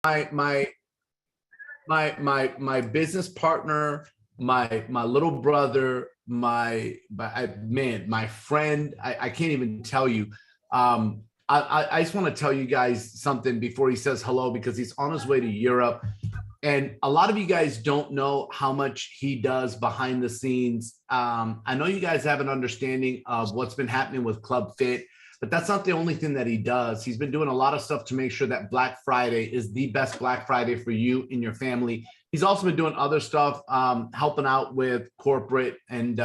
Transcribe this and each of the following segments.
my my business partner, my little brother, my friend. I can't even tell you. I just want to tell you guys something before he says hello, because he's on his way to Europe. And a lot of you guys don't know how much he does behind the scenes. I know you guys have an understanding of what's been happening with Club Fit, but that's not the only thing that he does. He's been doing a lot of stuff to make sure that Black Friday is the best Black Friday for you and your family. He's also been doing other stuff, helping out with corporate. And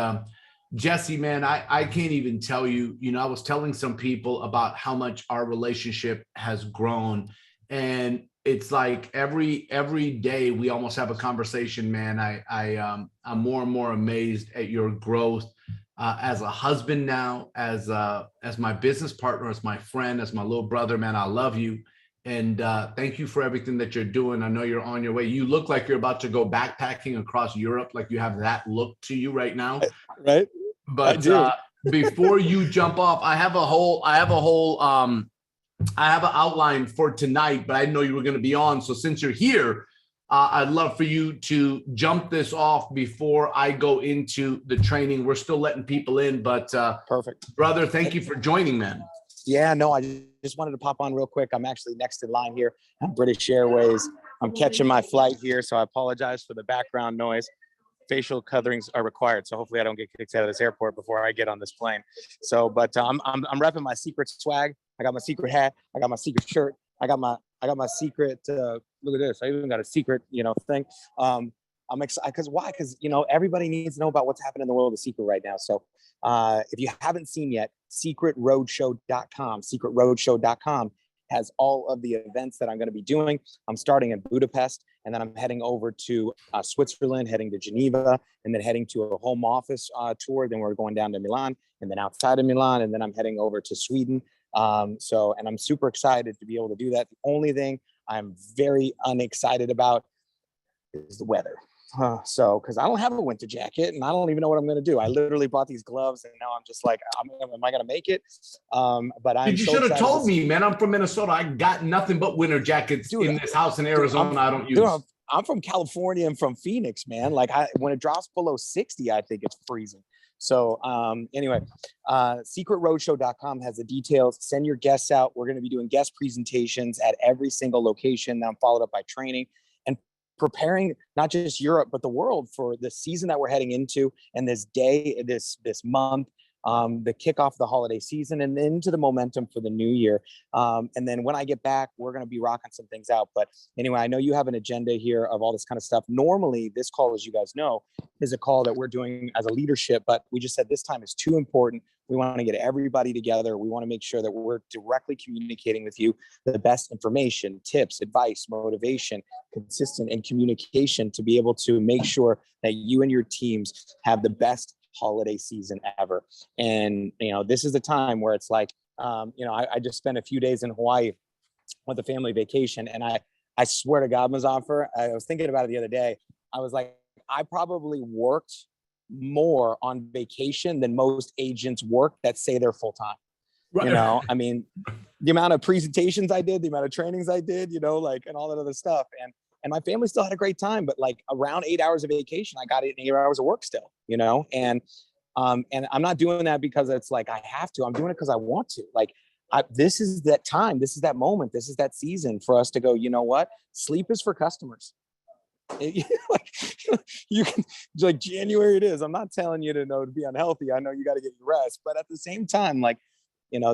Jesse, man, I can't even tell you, I was telling some people about how much our relationship has grown. And it's like every day we almost have a conversation, man. I'm more and more amazed at your growth as a husband now, as my business partner, as my friend, as my little brother, man. I love you. And thank you for everything that you're doing. I know you're on your way. You look like you're about to go backpacking across Europe. Like you have that look to you right now. Right. But before you jump off, I have an outline for tonight, but I didn't know you were going to be on. So since you're here, I'd love for you to jump this off before I go into the training. We're still letting people in, but perfect, brother. Thank you for joining, man. Yeah, no, I just wanted to pop on real quick. I'm actually next in line here at British Airways. I'm catching my flight here, so I apologize for the background noise. Facial coverings are required, so hopefully I don't get kicked out of this airport before I get on this plane. So, but I'm repping my Seacret swag. I got my Seacret hat. I got my Seacret shirt. I got my Seacret. Look at this. I even got a Seacret, thing. I'm excited because why? Because everybody needs to know about what's happening in the world of Seacret right now. So, if you haven't seen yet, secretroadshow.com has all of the events that I'm going to be doing. I'm starting in Budapest, and then I'm heading over to Switzerland, heading to Geneva, and then heading to a home office tour. Then we're going down to Milan, and then outside of Milan, and then I'm heading over to Sweden. And I'm super excited to be able to do that. The only thing I'm very unexcited about is the weather. Because I don't have a winter jacket, and I don't even know what I'm going to do. I literally bought these gloves, and now I'm just like, am I going to make it? But you should have told me, man. I'm from Minnesota. I got nothing but winter jackets in this house in Arizona. I don't use. I'm from California and from Phoenix, man. Like when it drops below 60, I think it's freezing. So anyway, secretroadshow.com has the details. Send your guests out. We're going to be doing guest presentations at every single location. Then followed up by training and preparing not just Europe, but the world for the season that we're heading into, and this month, the kickoff of the holiday season and into the momentum for the new year. And then when I get back, we're going to be rocking some things out. But anyway, I know you have an agenda here of all this kind of stuff. Normally, this call, as you guys know, is a call that we're doing as a leadership, but we just said this time is too important. We want to get everybody together. We want to make sure that we're directly communicating with you the best information, tips, advice, motivation, consistent and communication to be able to make sure that you and your teams have the best holiday season ever. And, this is the time where it's like, I just spent a few days in Hawaii with a family vacation. And I swear to God, Muzafer, I was thinking about it the other day. I was like, I probably worked more on vacation than most agents work that say they're full-time. Right. I mean, the amount of presentations I did, the amount of trainings I did, and all that other stuff. And my family still had a great time, but like around 8 hours of vacation, I got 8 hours of work still, and I'm not doing that because it's like, I have to. I'm doing it because I want to. Like, this is that time. This is that moment. This is that season for us to go, you know what? Sleep is for customers. You can, like, January it is. I'm not telling you to be unhealthy. I know you got to get your rest, but at the same time, like,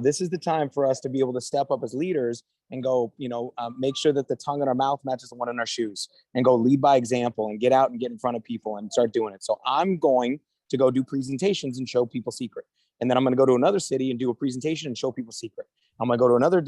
this is the time for us to be able to step up as leaders and go, make sure that the tongue in our mouth matches the one in our shoes, and go lead by example and get out and get in front of people and start doing it. So I'm going to go do presentations and show people Seacret. And then I'm going to go to another city and do a presentation and show people Seacret. I'm going to go to another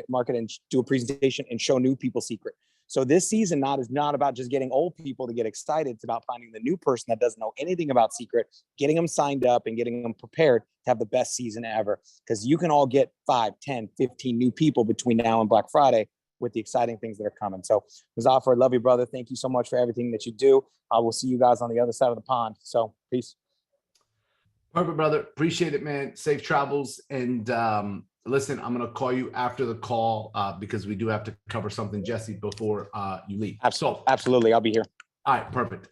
market and do a presentation and show new people Seacret. So this season is not about just getting old people to get excited. It's about finding the new person that doesn't know anything about Seacret, getting them signed up and getting them prepared to have the best season ever. Because you can all get 5, 10, 15 new people between now and Black Friday with the exciting things that are coming. So Muzafer, I love you, brother. Thank you so much for everything that you do. I will see you guys on the other side of the pond. So peace. Perfect, brother. Appreciate it, man. Safe travels. And listen, I'm going to call you after the call because we do have to cover something, Jesse, before you leave. Absolutely. I'll be here. All right, perfect.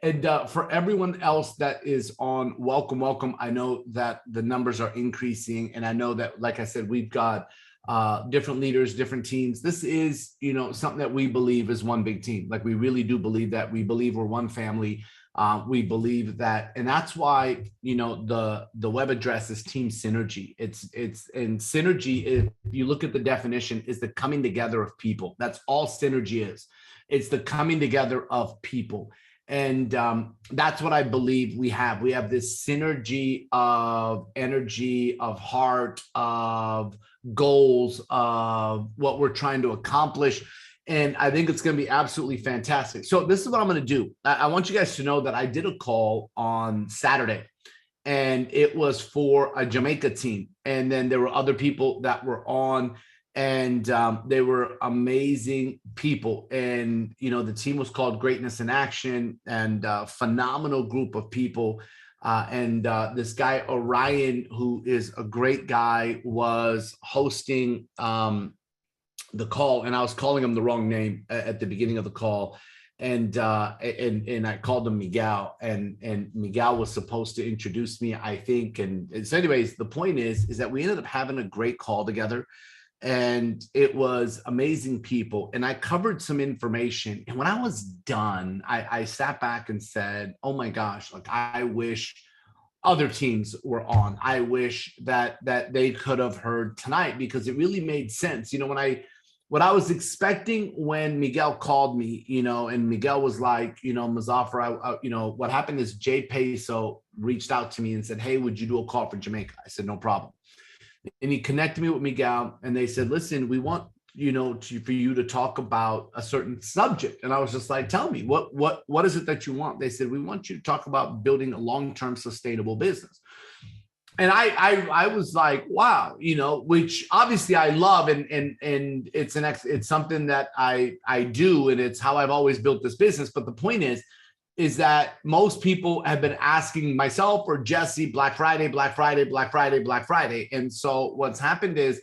And for everyone else that is on, welcome. I know that the numbers are increasing, and I know that, like I said, we've got different leaders, different teams. This is, something that we believe is one big team. Like, we really do believe that. We believe we're one family. We believe that, and that's why, the web address is Team Synergy. It's and synergy, if you look at the definition, is the coming together of people. That's all synergy is. It's the coming together of people. And that's what I believe we have. We have this synergy of energy, of heart, of goals, of what we're trying to accomplish. And I think it's going to be absolutely fantastic. So this is what I'm going to do. I want you guys to know that I did a call on Saturday, and it was for a Jamaica team. And then there were other people that were on, and they were amazing people. And, the team was called Greatness in Action, and a phenomenal group of people. And this guy, Orion, who is a great guy, was hosting the call, and I was calling him the wrong name at the beginning of the call. And I called him Miguel, and Miguel was supposed to introduce me, I think. And so anyways, the point is that we ended up having a great call together, and it was amazing people. And I covered some information. And when I was done, I sat back and said, oh my gosh, like, I wish other teams were on. I wish that they could have heard tonight, because it really made sense. What I was expecting when Miguel called me, and Miguel was like, Muzafer, what happened is Jay Peso reached out to me and said, hey, would you do a call for Jamaica? I said, no problem. And he connected me with Miguel, and they said, listen, we want, for you to talk about a certain subject. And I was just like, tell me, what is it that you want? They said, we want you to talk about building a long-term sustainable business. And I was like, wow, which obviously I love, and it's something that I do, and it's how I've always built this business. But the point is that most people have been asking myself or Jesse, Black Friday. And so what's happened is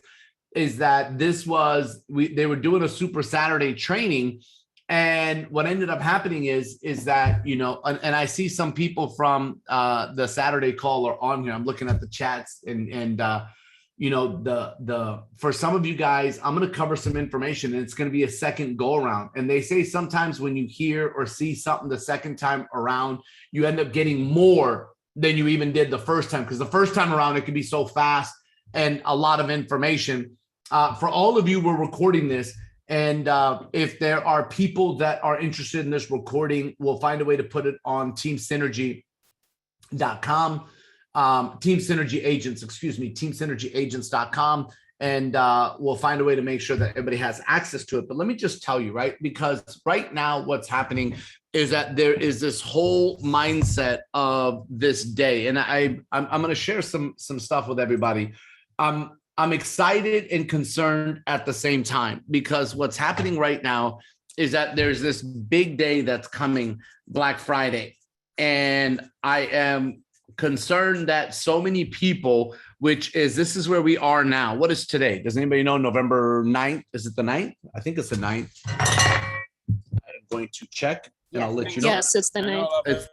that they were doing a Super Saturday training. And what ended up happening is that, and I see some people from the Saturday call are on here. I'm looking at the chats, and for some of you guys, I'm going to cover some information, and it's going to be a second go around. And they say sometimes when you hear or see something the second time around, you end up getting more than you even did the first time, because the first time around, it can be so fast and a lot of information. For all of you, we're recording this. And if there are people that are interested in this recording, we'll find a way to put it on teamsynergy.com, teamsynergyagents.com. And we'll find a way to make sure that everybody has access to it. But let me just tell you, right? Because right now what's happening is that there is this whole mindset of this day. And I'm going to share some stuff with everybody. I'm excited and concerned at the same time, because what's happening right now is that there's this big day that's coming, Black Friday. And I am concerned that so many people, this is where we are now. What is today? Does anybody know? November 9th? Is it the 9th? I think it's the 9th. I'm going to check, and I'll let you know. Yes, it's the 9th.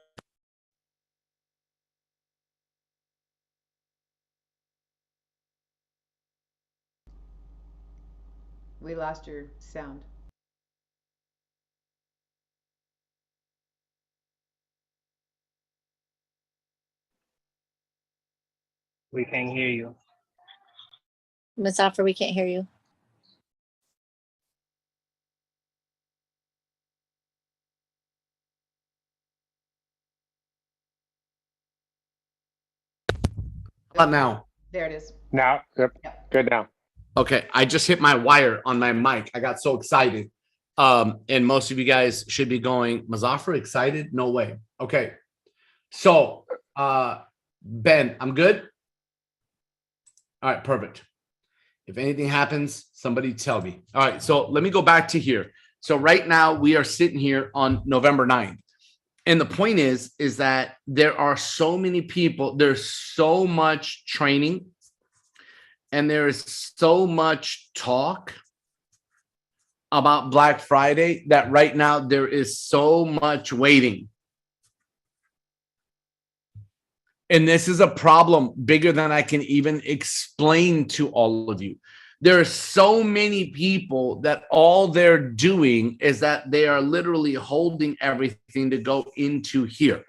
We lost your sound. We can hear you. Muzafer, we can't hear you. How about now? There it is. Now, yep. Good now. Okay, I just hit my wire on my mic. I got so excited. And most of you guys should be going, Muzafer, excited? No way. Okay. So, Ben, I'm good? All right, perfect. If anything happens, somebody tell me. All right, so let me go back to here. So right now we are sitting here on November 9th. And the point is that there are so many people, there's so much training. and there is so much talk about Black Friday that right now there is so much waiting. And this is a problem bigger than I can even explain to all of you. There are so many people that all they're doing is that they are literally holding everything to go into here.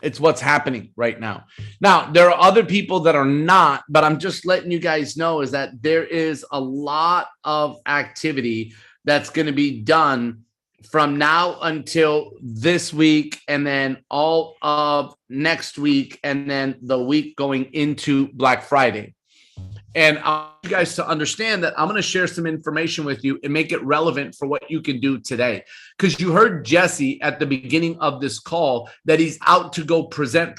It's what's happening right now. Now, there are other people that are not, but I'm just letting you guys know is that there is a lot of activity that's going to be done from now until this week, and then all of next week, and then the week going into Black Friday. And I want you guys to understand that I'm going to share some information with you and make it relevant for what you can do today. Because you heard Jesse at the beginning of this call that he's out to go present.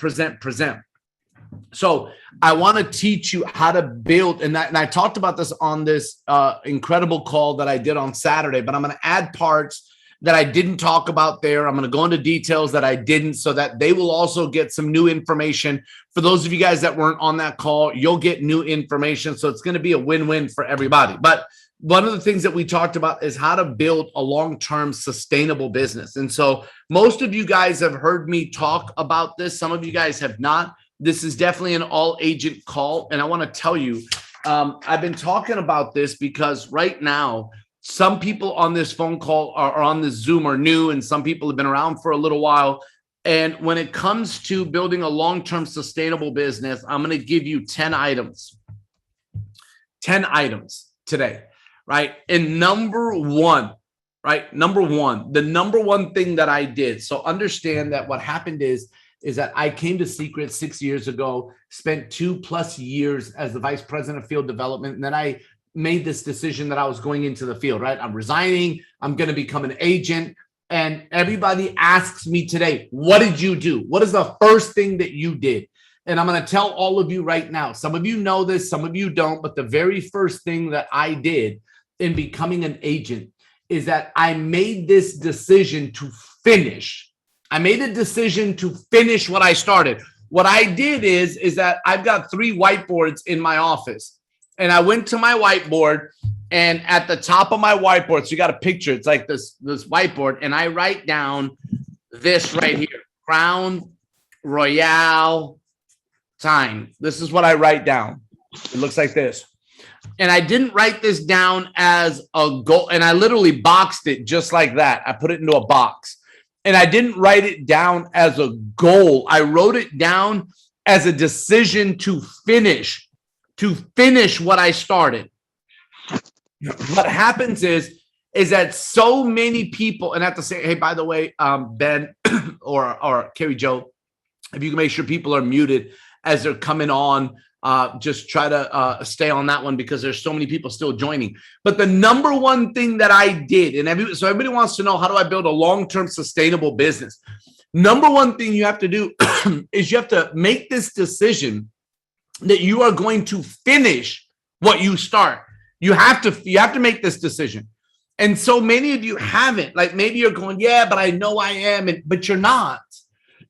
So I want to teach you how to build, and I talked about this on this incredible call that I did on Saturday, but I'm going to add parts that I didn't talk about there. I'm going to go into details that I didn't, so that they will also get some new information. For those of you guys that weren't on that call, you'll get new information. So it's going to be a win-win for everybody. But one of the things that we talked about is how to build a long-term sustainable business. And so most of you guys have heard me talk about this. Some of you guys have not. This is definitely an all-agent call. And I want to tell you, I've been talking about this because right now, some people on this phone call or on this Zoom are new, and some people have been around for a little while. And when it comes to building a long-term sustainable business, I'm going to give you 10 items. 10 items today, right? And number one, the number one thing that I did. So understand that what happened is that I came to Seacret 6 years ago, spent 2+ years as the vice president of field development, and then I made this decision that I was going into the field, right? I'm resigning. I'm going to become an agent. And everybody asks me today, what did you do? What is the first thing that you did? And I'm going to tell all of you right now. Some of you know this, some of you don't, but the very first thing that I did in becoming an agent is that I made this decision to finish. I made a decision to finish what I started. What I did is that I've got 3 whiteboards in my office. And I went to my whiteboard, and at the top of my whiteboard, so you got a picture, it's like this whiteboard, and I write down this right here, Crown Royale time. This is what I write down. It looks like this. And I didn't write this down as a goal, and I literally boxed it just like that. I put it into a box. And I didn't write it down as a goal. I wrote it down as a decision to finish what I started. What happens is that so many people, and I have to say, hey, by the way, Ben or Carrie Joe, if you can make sure people are muted as they're coming on, just try to stay on that one because there's so many people still joining. But the number one thing that I did, and so everybody wants to know, how do I build a long-term sustainable business? Number one thing you have to do is you have to make this decision that you are going to finish what you start. You have to make this decision. And so many of you haven't. Like, maybe you're going, yeah, but I know I am, but you're not.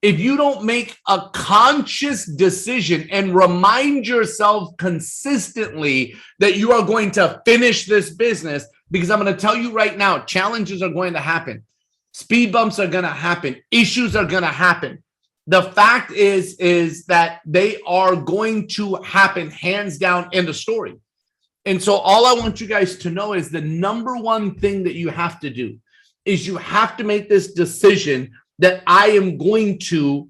If you don't make a conscious decision and remind yourself consistently that you are going to finish this business, because I'm going to tell you right now, challenges are going to happen. Speed bumps are going to happen. Issues are going to happen. The fact is that they are going to happen, hands down, in the story. And so all I want you guys to know is the number one thing that you have to do is you have to make this decision that I am going to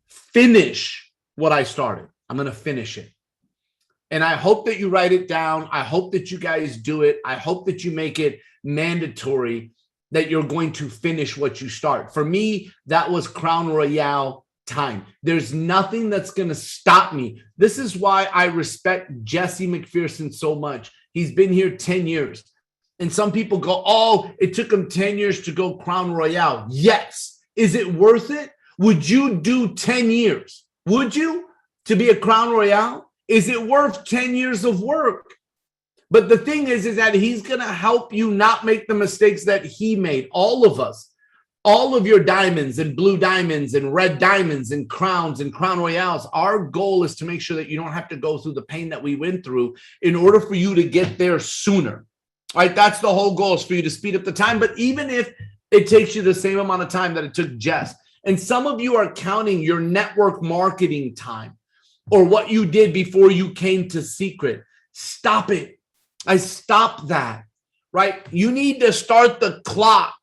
finish what I started. I'm going to finish it. And I hope that you write it down. I hope that you guys do it. I hope that you make it mandatory that you're going to finish what you start. For me, that was Crown Royale time. There's nothing that's going to stop me. This is why I respect Jesse Macpherson so much. He's been here 10 years. And some people go, oh, it took him 10 years to go Crown Royale. Yes. Is it worth it? Would you do 10 years? Would you, to be a Crown Royale? Is it worth 10 years of work? But the thing is that he's going to help you not make the mistakes that he made, all of us. all of your diamonds and blue diamonds and red diamonds and crowns and crown royales. Our goal is to make sure that you don't have to go through the pain that we went through in order for you to get there sooner. Right? That's the whole goal, is for you to speed up the time. But even if it takes you the same amount of time that it took Jess, and some of you are counting your network marketing time or what you did before you came to Seacret, stop it. I stop that, right? You need to start the clock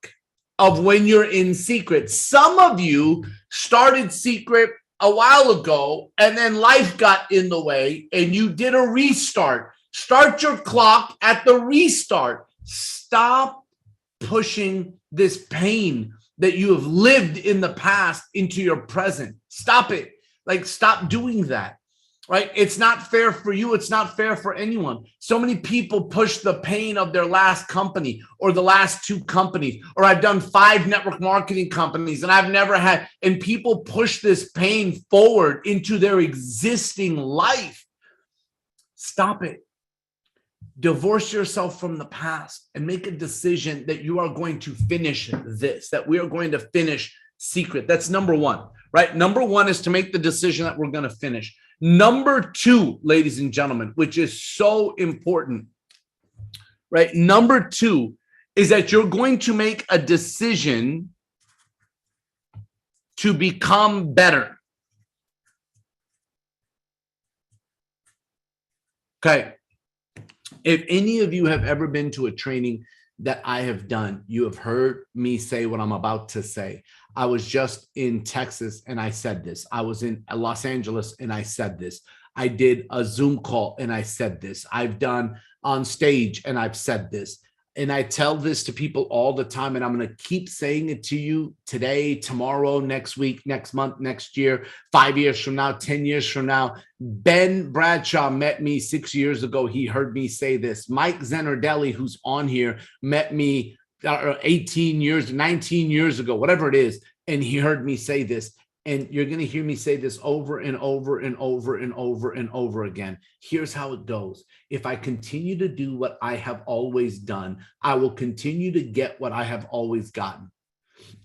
of when you're in Seacret. Some of you started Seacret a while ago and then life got in the way and you did a restart. Start your clock at the restart. Stop pushing this pain that you have lived in the past into your present. Stop it. Like, stop doing that, right? It's not fair for you. It's not fair for anyone. So many people push the pain of their last company or the last 2 companies, or I've done 5 network marketing companies and I've never had, and people push this pain forward into their existing life. Stop it. Divorce yourself from the past and make a decision that you are going to finish this, that we are going to finish Seacret. That's number 1, right? Number 1 is to make the decision that we're going to finish. Number 2, ladies and gentlemen, which is so important, right? Number 2 is that you're going to make a decision to become better. Okay. If any of you have ever been to a training that I have done, you have heard me say what I'm about to say. I was just in Texas and I said this. I was in Los Angeles and I said this. I did a Zoom call and I said this. I've done on stage and I've said this. And I tell this to people all the time, and I'm going to keep saying it to you today, tomorrow, next week, next month, next year, 5 years from now, 10 years from now. Ben Bradshaw met me 6 years ago. He heard me say this. Mike Zenardelli, who's on here, met me 18 years, 19 years ago, whatever it is. And he heard me say this. And you're going to hear me say this over and over and over and over and over again. Here's how it goes. If I continue to do what I have always done, I will continue to get what I have always gotten.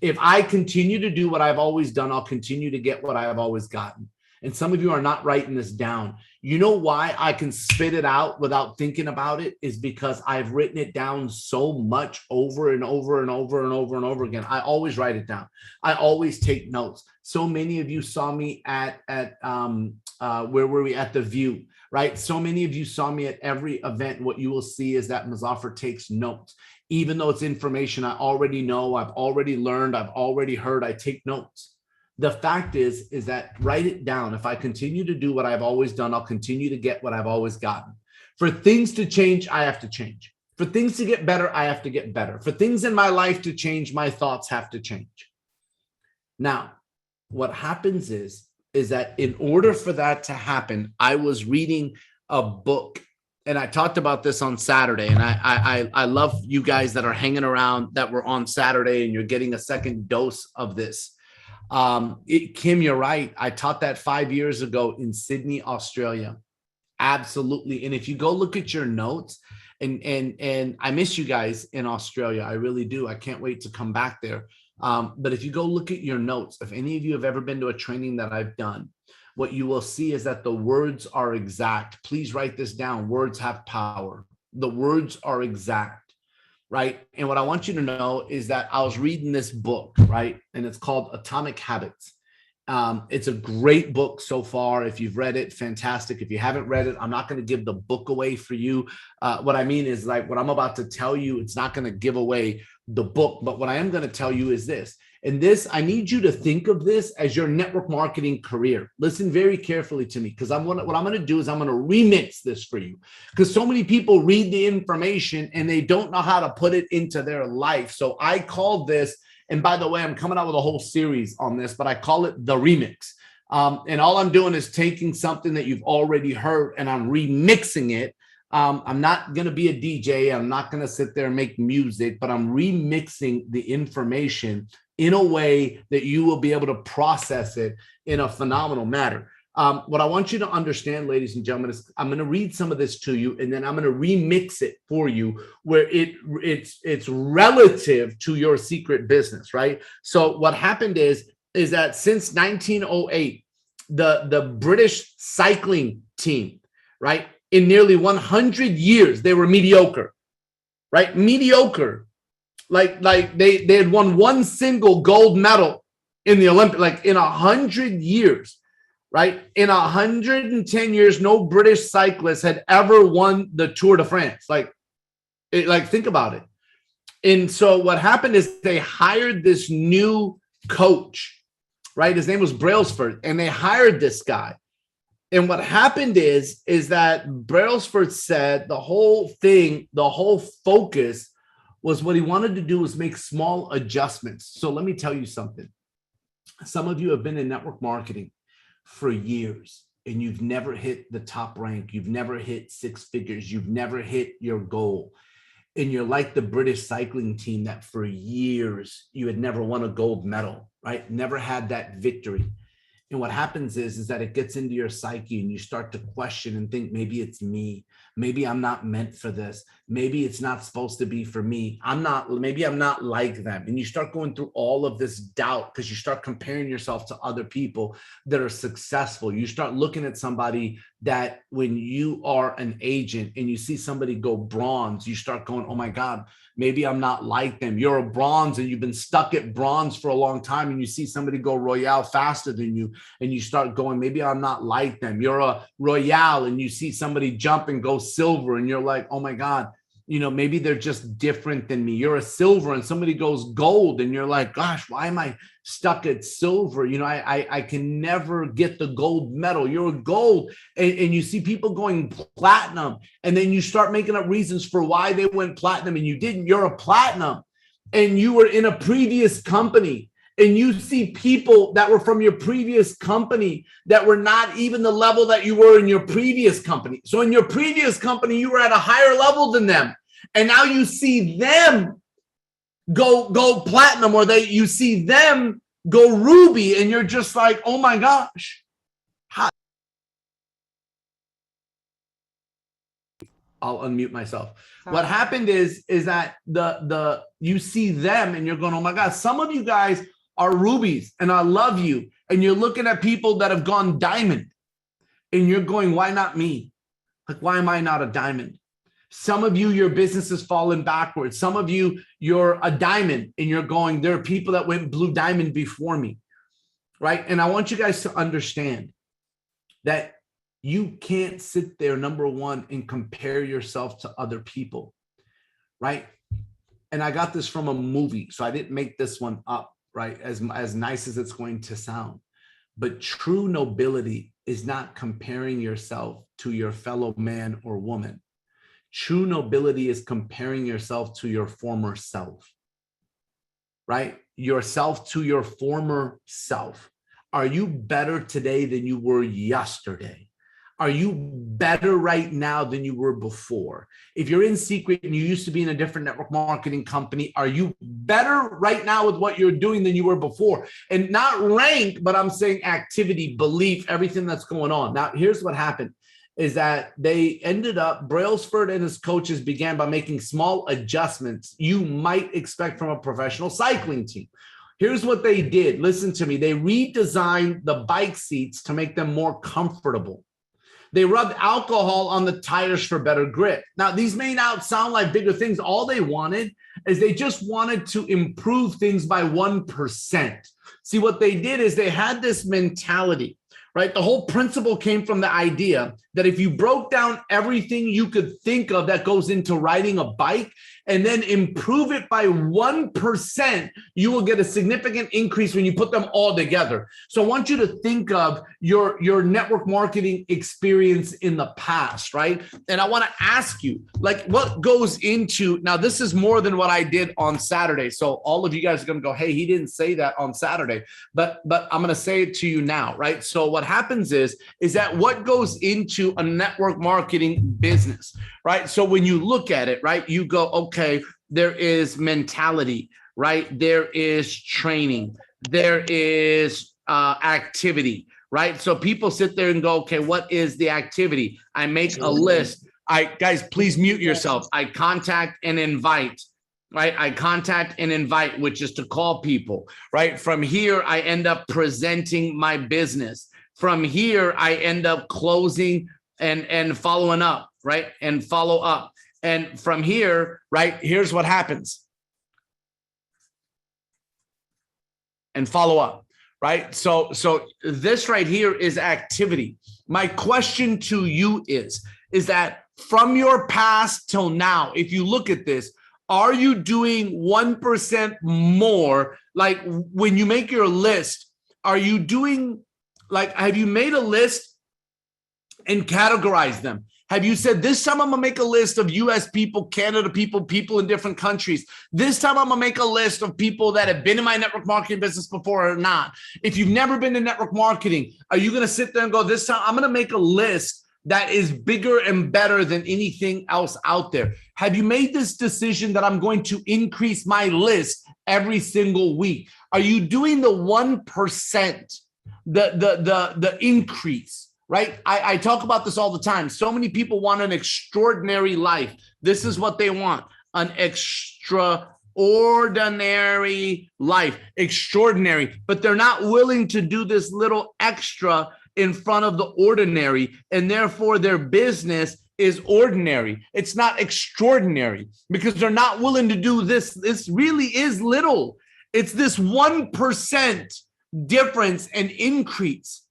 If I continue to do what I've always done, I'll continue to get what I have always gotten. And some of you are not writing this down. You know why I can spit it out without thinking about it is because I've written it down so much over and over and over and over and over again. I always write it down. I always take notes. So many of you saw me at where were we at the View, right? So many of you saw me at every event. What you will see is that Muzafer takes notes. Even though it's information I already know, I've already learned, I've already heard, I take notes. The fact is that write it down. If I continue to do what I've always done, I'll continue to get what I've always gotten. For things to change, I have to change. For things to get better, I have to get better. For things in my life to change, my thoughts have to change. Now, what happens is that in order for that to happen, I was reading a book, and I talked about this on Saturday, and I love you guys that are hanging around that were on Saturday, and you're getting a second dose of this. Kim, you're right. I taught that 5 years ago in Sydney, Australia. Absolutely. And if you go look at your notes, and I miss you guys in Australia. I really do. I can't wait to come back there. But if you go look at your notes, if any of you have ever been to a training that I've done, what you will see is that the words are exact. Please write this down. Words have power. The words are exact. Right. And what I want you to know is that I was reading this book, right? And it's called Atomic Habits. It's a great book so far. If you've read it, fantastic. If you haven't read it, I'm not going to give the book away for you. What I mean is, like, what I'm about to tell you, it's not going to give away the book. But what I am going to tell you is this. And this, I need you to think of this as your network marketing career. Listen very carefully to me, because what I'm going to do is I'm going to remix this for you, because so many people read the information and they don't know how to put it into their life. So I called this, and by the way, I'm coming out with a whole series on this, but I call it the remix. And all I'm doing is taking something that you've already heard and I'm remixing it. I'm not going to be a DJ. I'm not going to sit there and make music, but I'm remixing the information in a way that you will be able to process it in a phenomenal manner. What I want you to understand, ladies and gentlemen, is I'm going to read some of this to you, and then I'm going to remix it for you where it's relative to your secret business, right? So what happened is that since 1908, the British cycling team, right, in nearly 100 years, they were mediocre, right? Mediocre. Like they had won one single gold medal in the Olympic, like in 100 years. Right? In 110 years, no British cyclist had ever won the Tour de France. Like think about it. And so what happened is they hired this new coach, right? His name was Brailsford, and they hired this guy. And what happened is that Brailsford said the whole thing, the whole focus was what he wanted to do was make small adjustments. So let me tell you something. Some of you have been in network marketing for years, and you've never hit the top rank. You've never hit six figures. You've never hit your goal. And you're like the British cycling team that for years you had never won a gold medal, right? Never had that victory. And what happens is that it gets into your psyche and you start to question and think, maybe it's me. Maybe I'm not meant for this. Maybe it's not supposed to be for me. Maybe I'm not like them. And you start going through all of this doubt because you start comparing yourself to other people that are successful. You start looking at somebody that when you are an agent and you see somebody go bronze, you start going, oh my God, maybe I'm not like them. You're a bronze and you've been stuck at bronze for a long time, and you see somebody go royale faster than you, and you start going, maybe I'm not like them. You're a royale and you see somebody jump and go silver, and you're like, oh my God, maybe they're just different than me. You're a silver and somebody goes gold, and you're like, gosh, why am I stuck at silver? I can never get the gold medal. You're a gold. And you see people going platinum, and then you start making up reasons for why they went platinum and you didn't. You're a platinum and you were in a previous company, and you see people that were from your previous company that were not even the level that you were in your previous company. So in your previous company, you were at a higher level than them. And now you see them go platinum, or you see them go ruby, and you're just like, oh my gosh. I'll unmute myself. Sorry. What happened is that you see them and you're going, oh my God, some of you guys are rubies and I love you. And you're looking at people that have gone diamond and you're going, why not me? Like, why am I not a diamond? Some of you, your business has fallen backwards. Some of you, you're a diamond and you're going, there are people that went blue diamond before me, right? And I want you guys to understand that you can't sit there, number one, and compare yourself to other people, right? And I got this from a movie, so I didn't make this one up, right? As nice as it's going to sound. But true nobility is not comparing yourself to your fellow man or woman. True nobility is comparing yourself to your former self, right? Yourself to your former self. Are you better today than you were yesterday? Are you better right now than you were before? If you're in Seacret and you used to be in a different network marketing company, are you better right now with what you're doing than you were before? And not rank, but I'm saying activity, belief, everything that's going on. Now, here's what happened. Is that they ended up, Brailsford and his coaches began by making small adjustments you might expect from a professional cycling team. Here's what they did. Listen to me. They redesigned the bike seats to make them more comfortable. They rubbed alcohol on the tires for better grip. Now, these may not sound like bigger things. All they wanted is they just wanted to improve things by 1%. See, what they did is they had this mentality, right? The whole principle came from the idea that if you broke down everything you could think of that goes into riding a bike and then improve it by 1%, you will get a significant increase when you put them all together. So I want you to think of your network marketing experience in the past, right? And I want to ask you, like, what goes into, now this is more than what I did on Saturday. So all of you guys are going to go, hey, he didn't say that on Saturday, but I'm going to say it to you now, right? So what happens is that what goes into a network marketing business, right? So when you look at it, right, you go, okay, there is mentality, right? There is training, there is activity, right? So people sit there and go, okay, what is the activity? I make a list. Guys, please mute yourself. I contact and invite, right? I contact and invite, which is to call people, right? From here, I end up presenting my business. From here, I end up closing and following up, right? And follow up. And from here, right, here's what happens. And follow up, right? So this right here is activity. My question to you is that from your past till now, if you look at this, are you doing 1% more? Like when you make your list, are you doing, like, have you made a list and categorized them? Have you said, this time I'm gonna make a list of US people, Canada people, people in different countries. This time I'm gonna make a list of people that have been in my network marketing business before or not. If you've never been in network marketing, are you gonna sit there and go, this time I'm gonna make a list that is bigger and better than anything else out there? Have you made this decision that I'm going to increase my list every single week? Are you doing the 1%, the increase? Right? I talk about this all the time. So many people want an extraordinary life. This is what they want, an extraordinary life, extraordinary, but they're not willing to do this little extra in front of the ordinary, and therefore their business is ordinary. It's not extraordinary because they're not willing to do this. This really is little. It's this 1% difference and increase.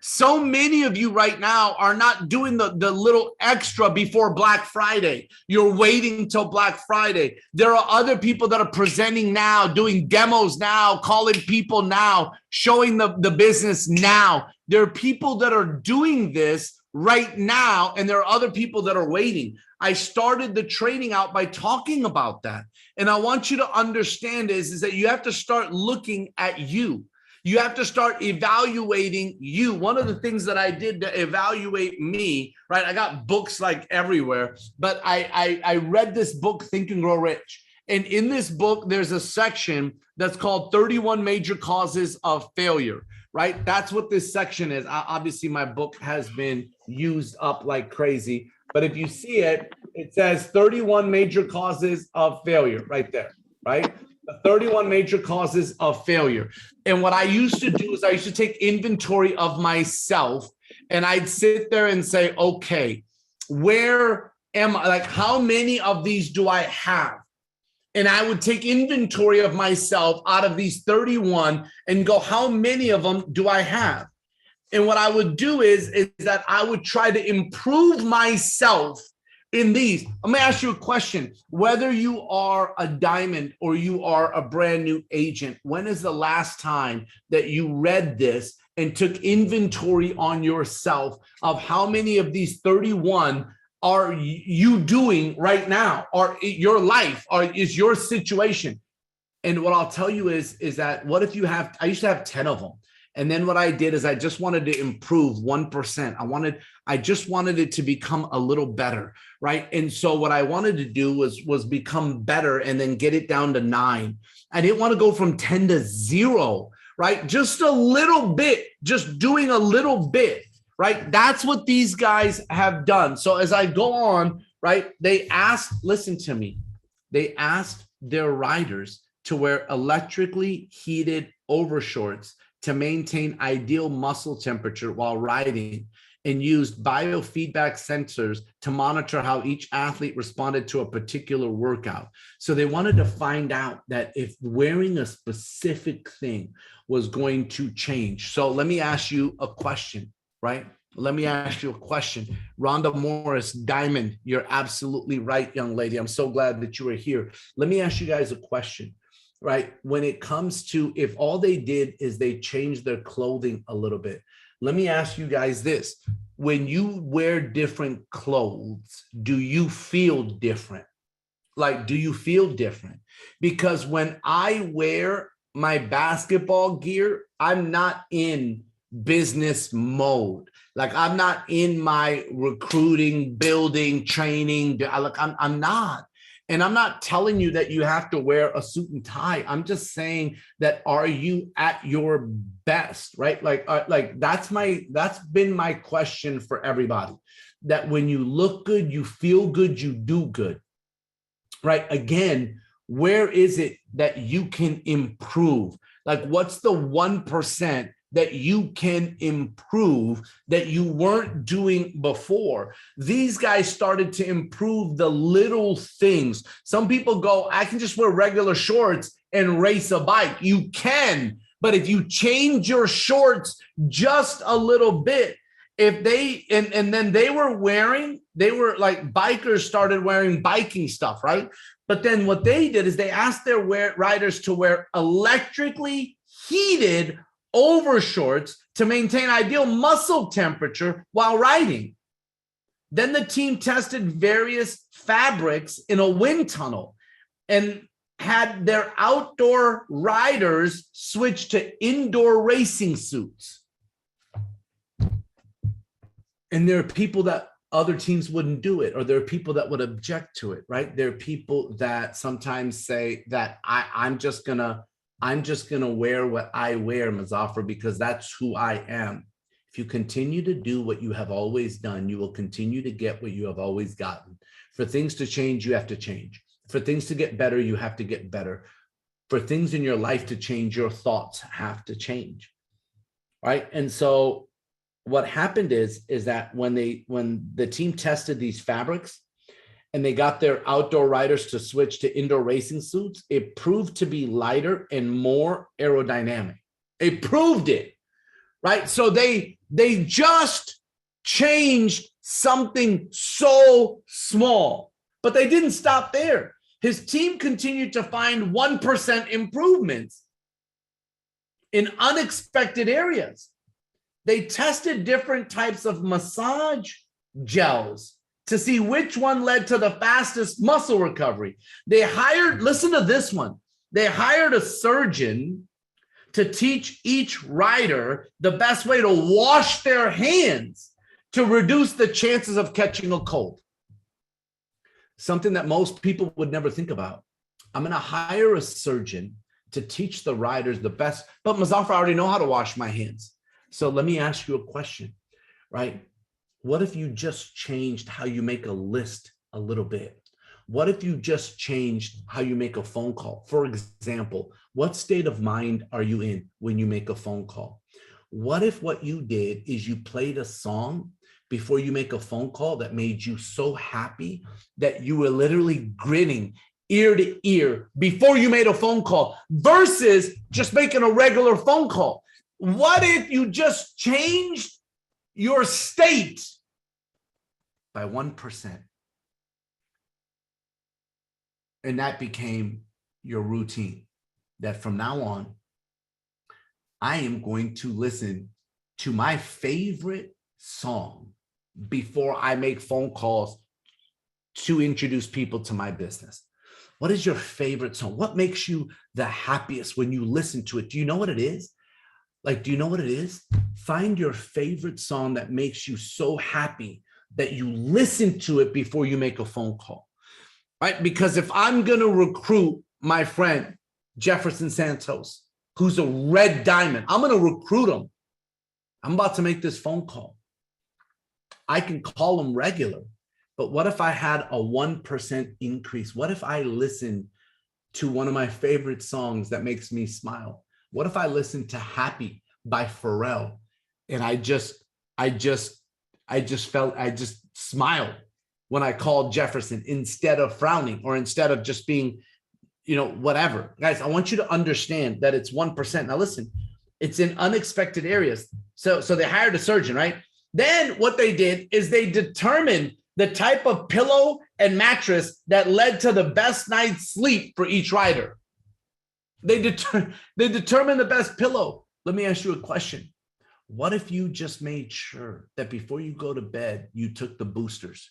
So many of you right now are not doing the little extra before Black Friday. You're waiting till Black Friday. There are other people that are presenting now, doing demos now, calling people now, showing the business now. There are people that are doing this right now, and there are other people that are waiting. I started the training out by talking about that. And I want you to understand is that you have to start looking at you. You have to start evaluating you. One of the things that I did to evaluate me, right? I got books like everywhere, but I read this book, Think and Grow Rich. And in this book, there's a section that's called 31 Major Causes of Failure, right? That's what this section is. Obviously, my book has been used up like crazy, but if you see it, it says 31 Major Causes of Failure right there, right? The 31 major causes of failure. And what I used to do is I used to take inventory of myself, and I'd sit there and say, okay, where am I? Like, how many of these do I have? And I would take inventory of myself out of these 31 and go, how many of them do I have? And what I would do is that I would try to improve myself in these. I'm gonna ask you a question. Whether you are a diamond or you are a brand new agent, when is the last time that you read this and took inventory on yourself of how many of these 31 are you doing right now, or your life, or is your situation? And what I'll tell you is that what if you have, I used to have 10 of them. And then what I did is I just wanted to improve 1%. I just wanted it to become a little better, right? And so what I wanted to do was become better and then get it down to 9. I didn't want to go from 10 to 0, right? Just a little bit, just doing a little bit, right? That's what these guys have done. So as I go on, right, they asked, listen to me, they asked their riders to wear electrically heated overshorts to maintain ideal muscle temperature while riding, and used biofeedback sensors to monitor how each athlete responded to a particular workout. So they wanted to find out that if wearing a specific thing was going to change. So let me ask you a question, right? Let me ask you a question. Rhonda Morris, Diamond, you're absolutely right, young lady. I'm so glad that you are here. Let me ask you guys a question. Right? When it comes to, if all they did is they changed their clothing a little bit, let me ask you guys this. When you wear different clothes, do you feel different? Like, do you feel different? Because when I wear my basketball gear, I'm not in business mode. Like, I'm not in my recruiting, building, training. I'm not. And I'm not telling you that you have to wear a suit and tie. I'm just saying that, are you at your best, right? Like that's been my question for everybody, that when you look good, you feel good, you do good, right? Again, where is it that you can improve? Like, what's the 1% that you can improve that you weren't doing before? These guys started to improve the little things. Some people go, I can just wear regular shorts and race a bike. You can, but if you change your shorts just a little bit, if they, and then they were like, bikers started wearing biking stuff, right? But then what they did is they asked their riders to wear electrically heated overshorts to maintain ideal muscle temperature while riding. Then the team tested various fabrics in a wind tunnel and had their outdoor riders switch to indoor racing suits. And there are people that other teams wouldn't do it, or there are people that would object to it, right? There are people that sometimes say that I'm just gonna wear what I wear, Muzafer, because that's who I am. If you continue to do what you have always done, you will continue to get what you have always gotten. For things to change, you have to change. For things to get better, you have to get better. For things in your life to change, your thoughts have to change, right? And so what happened is that when the team tested these fabrics and they got their outdoor riders to switch to indoor racing suits, it proved to be lighter and more aerodynamic. It proved it, right? So they just changed something so small, but they didn't stop there. His team continued to find 1% improvements in unexpected areas. They tested different types of massage gels to see which one led to the fastest muscle recovery. They hired, listen to this one, they hired a surgeon to teach each rider the best way to wash their hands to reduce the chances of catching a cold. Something that most people would never think about. I'm gonna hire a surgeon to teach the riders the best, but Muzafer, I already know how to wash my hands. So let me ask you a question, right? What if you just changed how you make a list a little bit? What if you just changed how you make a phone call? For example, what state of mind are you in when you make a phone call? What if what you did is you played a song before you make a phone call that made you so happy that you were literally grinning ear to ear before you made a phone call versus just making a regular phone call? What if you just changed your state by 1%? And that became your routine, that from now on, I am going to listen to my favorite song before I make phone calls to introduce people to my business. What is your favorite song? What makes you the happiest when you listen to it? Do you know what it is? Like, do you know what it is? Find your favorite song that makes you so happy that you listen to it before you make a phone call, right? Because if I'm going to recruit my friend, Jefferson Santos, who's a red diamond, I'm going to recruit him. I'm about to make this phone call. I can call him regular, but what if I had a 1% increase? What if I listened to one of my favorite songs that makes me smile? What if I listened to Happy by Pharrell and I just smiled when I called Jefferson instead of frowning or instead of just being, whatever. Guys, I want you to understand that it's 1%. Now listen, it's in unexpected areas. So they hired a surgeon, right? Then what they did is they determined the type of pillow and mattress that led to the best night's sleep for each rider. They determine the best pillow. Let me ask you a question. What if you just made sure that before you go to bed, you took the boosters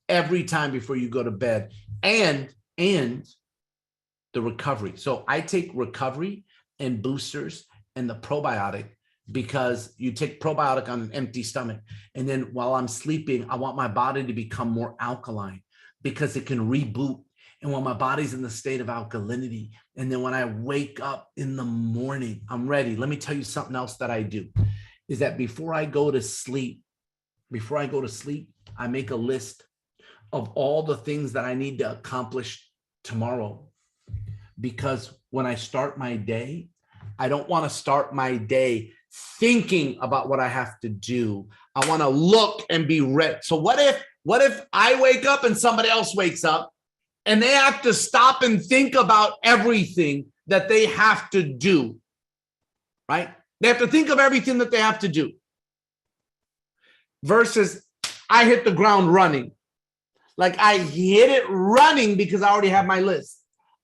every time before you go to bed and the recovery? So I take recovery and boosters and the probiotic because you take probiotic on an empty stomach. And then while I'm sleeping, I want my body to become more alkaline because it can reboot and when my body's in the state of alkalinity. And then when I wake up in the morning, I'm ready. Let me tell you something else that I do is that before I go to sleep, I make a list of all the things that I need to accomplish tomorrow. Because when I start my day, I don't want to start my day thinking about what I have to do. I want to look and be ready. So what if I wake up and somebody else wakes up and they have to stop and think about everything that they have to do, right? They have to think of everything that they have to do versus I hit the ground running. Like I hit it running because I already have my list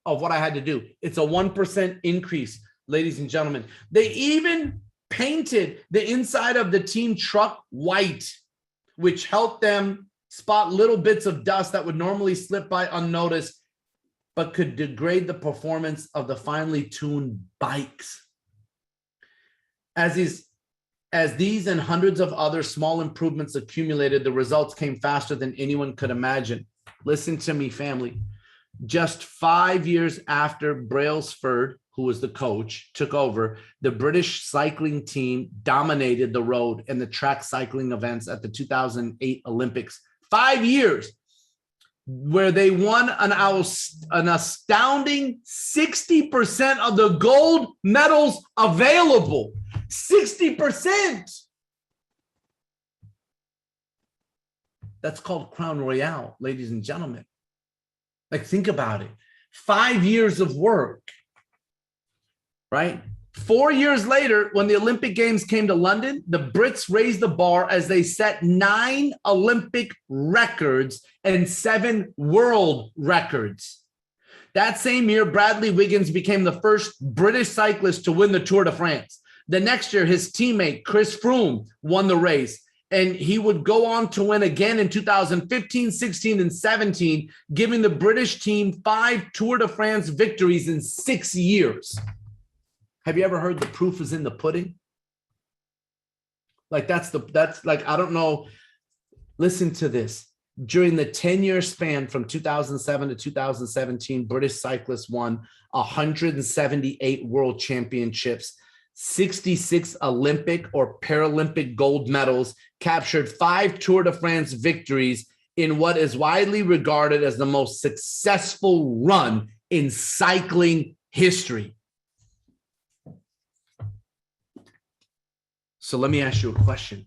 of what I had to do. It's a 1% increase, ladies and gentlemen. They even painted the inside of the team truck white, which helped them spot little bits of dust that would normally slip by unnoticed, but could degrade the performance of the finely tuned bikes. As these and hundreds of other small improvements accumulated, the results came faster than anyone could imagine. Listen to me, family. Just 5 years after Brailsford, who was the coach, took over, the British cycling team dominated the road and the track cycling events at the 2008 Olympics. 5 years where they won an astounding 60% of the gold medals available. 60%. That's called Crown Royale, ladies and gentlemen. Like, think about it. 5 years of work, right? 4 years later, when the Olympic Games came to London, the Brits raised the bar as they set 9 Olympic records and 7 world records. That same year, Bradley Wiggins became the first British cyclist to win the Tour de France. The next year, his teammate, Chris Froome, won the race. And he would go on to win again in 2015, 16, and 17, giving the British team 5 Tour de France victories in 6 years. Have you ever heard the proof is in the pudding? Like that's like, I don't know. Listen to this. During the 10-year span from 2007 to 2017, British cyclists won 178 world championships, 66 Olympic or Paralympic gold medals, captured 5 Tour de France victories in what is widely regarded as the most successful run in cycling history. So let me ask you a question.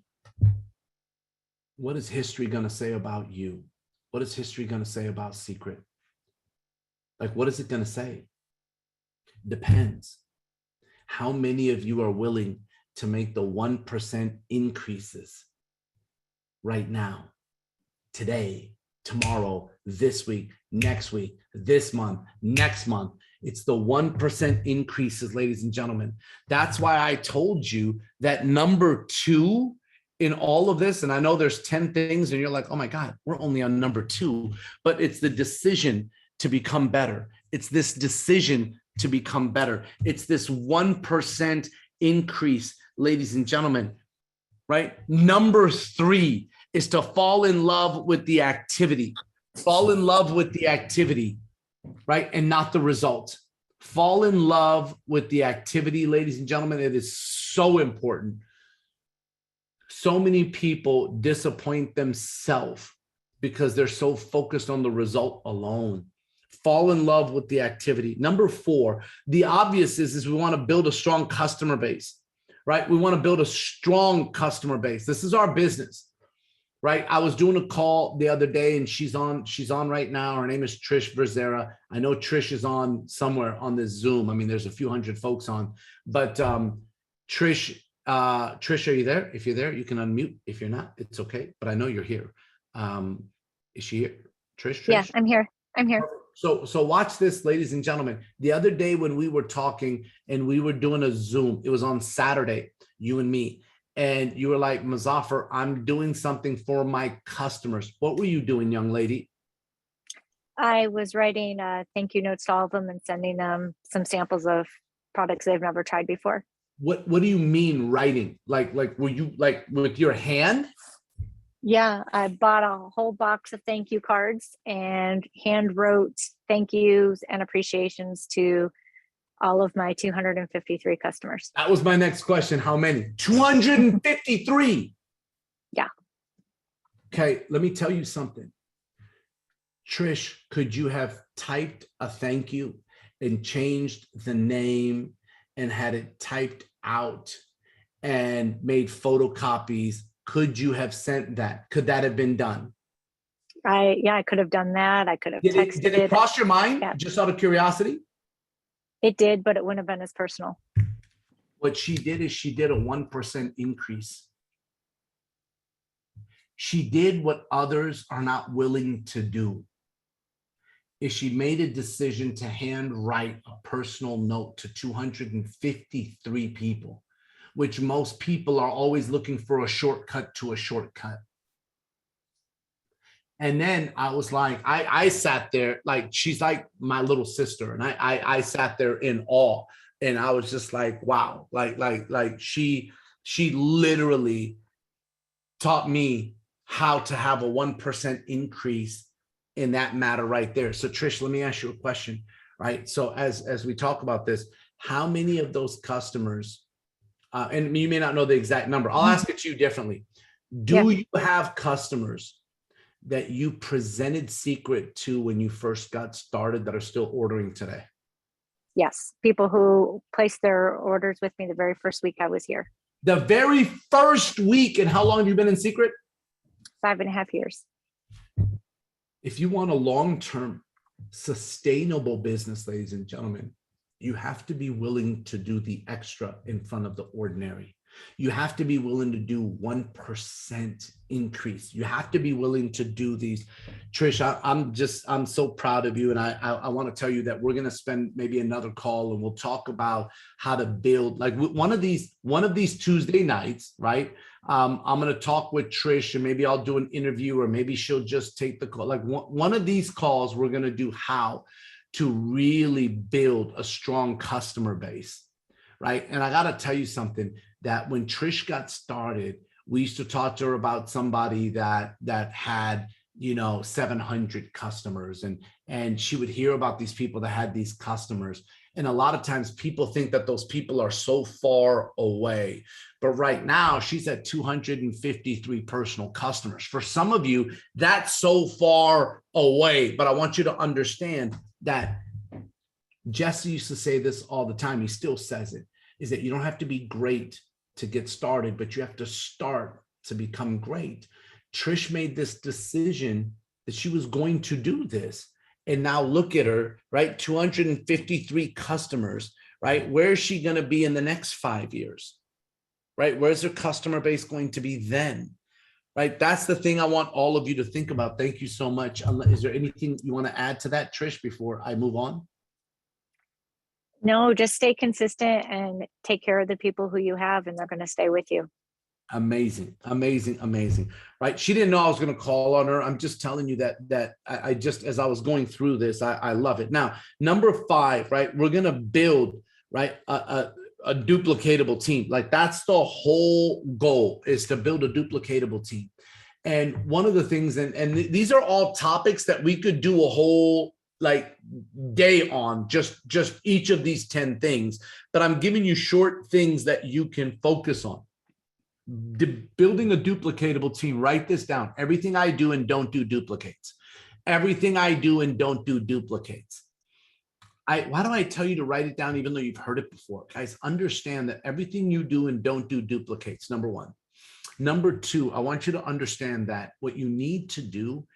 What is history going to say about you? What is history going to say about Seacret? Like, what is it going to say? Depends. How many of you are willing to make the 1% increases right now, today, tomorrow, this week, next week, this month, next month? It's the 1% increases, ladies and gentlemen. That's why I told you that number 2 in all of this, and I know there's 10 things and you're like, oh my God, we're only on number 2, but it's the decision to become better. It's this decision to become better. It's this 1% increase, ladies and gentlemen, right? Number 3 is to fall in love with the activity. Fall in love with the activity, right? And not the result. Fall in love with the activity, ladies and gentlemen. It is so important. So many people disappoint themselves because they're so focused on the result alone. Fall in love with the activity. Number 4, the obvious is we want to build a strong customer base, right? We want to build a strong customer base. This is our business, right? I was doing a call the other day and she's on right now. Her name is Trish Verzera. I know Trish is on somewhere on this Zoom. I mean, there's a few hundred folks on, but Trish, are you there? If you're there, you can unmute. If you're not, it's okay. But I know you're here. Is she here? Trish? Yeah, I'm here. So watch this, ladies and gentlemen. The other day when we were talking and we were doing a Zoom, it was on Saturday, you and me, and you were like, Muzafer, I'm doing something for my customers. What were you doing, young lady? I was writing thank you notes to all of them and sending them some samples of products they've never tried before. What do you mean writing? Like were you like with your hand? Yeah, I bought a whole box of thank you cards and hand wrote thank yous and appreciations to all of my 253 customers. That was my next question. How many? 253. Yeah. Okay, let me tell you something. Trish, could you have typed a thank you and changed the name and had it typed out and made photocopies? Could you have sent that? Could that have been done? I could have done that. I could have Did texted it cross your mind, Yeah. just out of curiosity? It did, but it wouldn't have been as personal. What she did is she did a 1% increase. She did what others are not willing to do. Is she made a decision to handwrite a personal note to 253 people, which most people are always looking for a shortcut to a shortcut. And then I was like, I sat there, like, she's like my little sister. And I sat there in awe. And I was just like, wow, like she literally taught me how to have a 1% increase in that matter right there. So Trish, let me ask you a question, right? So as we talk about this, how many of those customers, and you may not know the exact number, I'll ask it to you differently. Do you have customers that you presented Seacret to when you first got started that are still ordering today? Yes, people who placed their orders with me the very first week I was here. The very first week. And how long have you been in Seacret? 5.5 years. If you want a long-term sustainable business, ladies and gentlemen, you have to be willing to do the extra in front of the ordinary. You have to be willing to do 1% increase. You have to be willing to do these. Trish, I'm so proud of you. And I want to tell you that we're going to spend maybe another call and we'll talk about how to build, like, one of these Tuesday nights, right? I'm going to talk with Trish and maybe I'll do an interview, or maybe she'll just take the call. Like one of these calls, we're going to do how to really build a strong customer base, right? And I got to tell you something, that when Trish got started, we used to talk to her about somebody that had, 700 customers, and she would hear about these people that had these customers. And a lot of times people think that those people are so far away, but right now she's at 253 personal customers. For some of you, that's so far away, but I want you to understand that Jesse used to say this all the time. He still says it, is that you don't have to be great to get started, but you have to start to become great. Trish made this decision that she was going to do this. And now look at her, right? 253 customers, right? Where is she going to be in the next 5 years, right? Where's her customer base going to be then, right? That's the thing I want all of you to think about. Thank you so much. Is there anything you want to add to that, Trish, before I move on? No, just stay consistent and take care of the people who you have, and they're going to stay with you. Amazing, amazing, amazing, right? She didn't know I was going to call on her. I'm just telling you that I just, as I was going through this, I love it. Now, number 5, right? We're going to build, right, a duplicatable team. Like, that's the whole goal, is to build a duplicatable team. And one of the things, and these are all topics that we could do a whole day on, just each of these 10 things, but I'm giving you short things that you can focus on. Building a duplicatable team. Write this down. Everything I do and don't do duplicates. Everything I do and don't do duplicates. Why do I tell you to write it down even though you've heard it before? Guys, understand that everything you do and don't do duplicates, number 1. Number 2, I want you to understand that what you need to do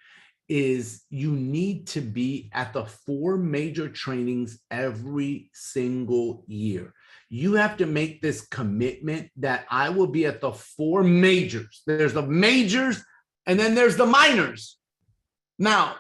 is you need to be at the 4 major trainings every single year. You have to make this commitment that I will be at the 4 majors. There's the majors and then there's the minors. Now,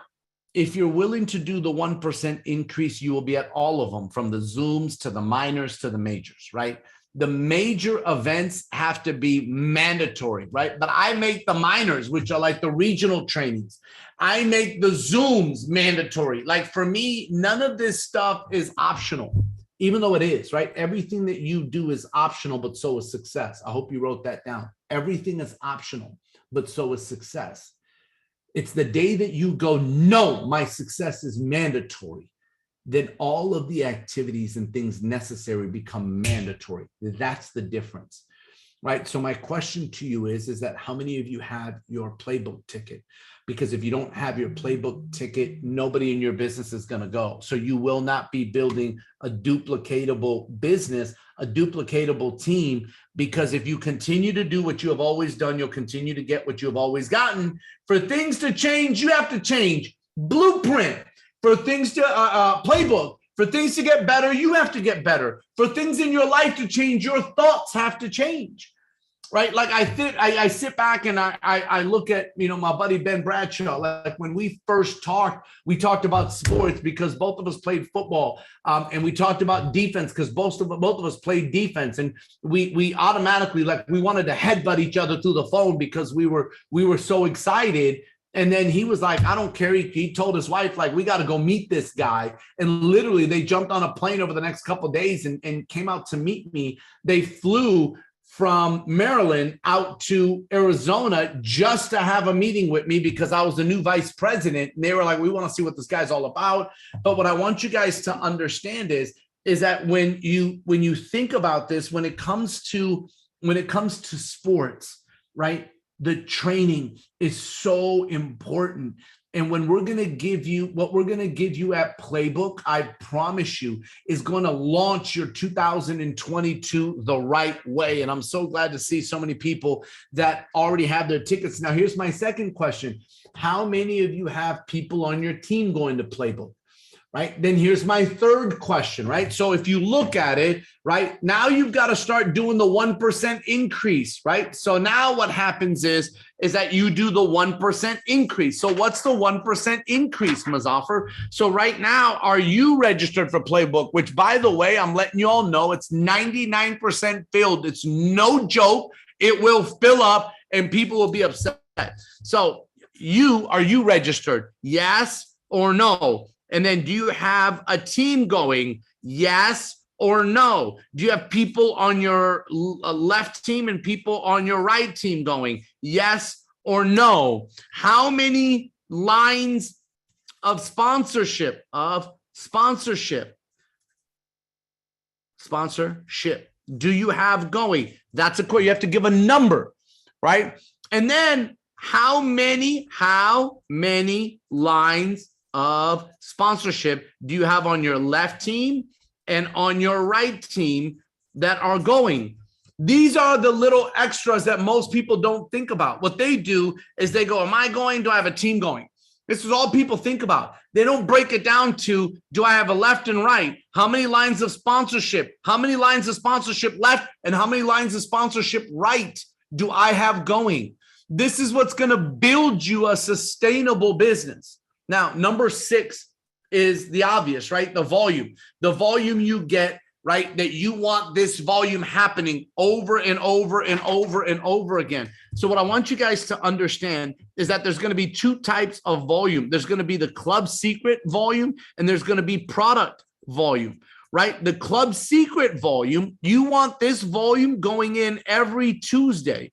if you're willing to do the 1% increase, you will be at all of them, from the Zooms to the minors to the majors, right? The major events have to be mandatory, right? But I make the minors, which are like the regional trainings. I make the Zooms mandatory. Like, for me, none of this stuff is optional, even though it is, right? Everything that you do is optional, but so is success. I hope you wrote that down. Everything is optional, but so is success. It's the day that you go, no, my success is mandatory, then all of the activities and things necessary become mandatory. That's the difference, right? So my question to you is that how many of you have your playbook ticket? Because if you don't have your playbook ticket, nobody in your business is going to go. So you will not be building a duplicatable business, a duplicatable team, because if you continue to do what you have always done, you'll continue to get what you have always gotten. For things to change, you have to change. Blueprint. For things to playbook. For things to get better, you have to get better. For things in your life to change, your thoughts have to change. Right? Like I sit back and I look at, my buddy Ben Bradshaw. Like when we first talked, we talked about sports because both of us played football, and we talked about defense because both of us played defense, and we automatically, like, we wanted to headbutt each other through the phone because we were so excited. And then he was like, I don't care. He told his wife, like, we got to go meet this guy. And literally they jumped on a plane over the next couple of days and came out to meet me. They flew from Maryland out to Arizona just to have a meeting with me because I was the new vice president. And they were like, we want to see what this guy's all about. But what I want you guys to understand is that when you think about this, when it comes to sports, right? The training is so important. And when we're going to give you what we're going to give you at Playbook, I promise you, is going to launch your 2022 the right way. And I'm so glad to see so many people that already have their tickets. Now, here's my second question. How many of you have people on your team going to Playbook? Right? Then here's my third question, right? So if you look at it, right, now you've got to start doing the 1% increase, right? So now what happens is that you do the 1% increase. So what's the 1% increase, Muzafer? So right now, are you registered for Playbook, which, by the way, I'm letting you all know it's 99% filled. It's no joke. It will fill up and people will be upset. So are you registered? Yes or no? And then do you have a team going? Yes or no? Do you have people on your left team and people on your right team going? Yes or no? How many lines of sponsorship do you have going? That's a question. You have to give a number, right? And then how many lines of sponsorship do you have on your left team and on your right team that are going? These are the little extras that most people don't think about. What they do is they go, am I going? Do I have a team going? This is all people think about. They don't break it down to, do I have a left and right? How many lines of sponsorship? How many lines of sponsorship left? And how many lines of sponsorship right do I have going? This is what's going to build you a sustainable business. Now, number 6 is the obvious, right? The volume you get, right? That you want this volume happening over and over and over and over again. So what I want you guys to understand is that there's going to be 2 types of volume. There's going to be the Club Secret volume and there's going to be product volume, right? The Club Secret volume, you want this volume going in every Tuesday.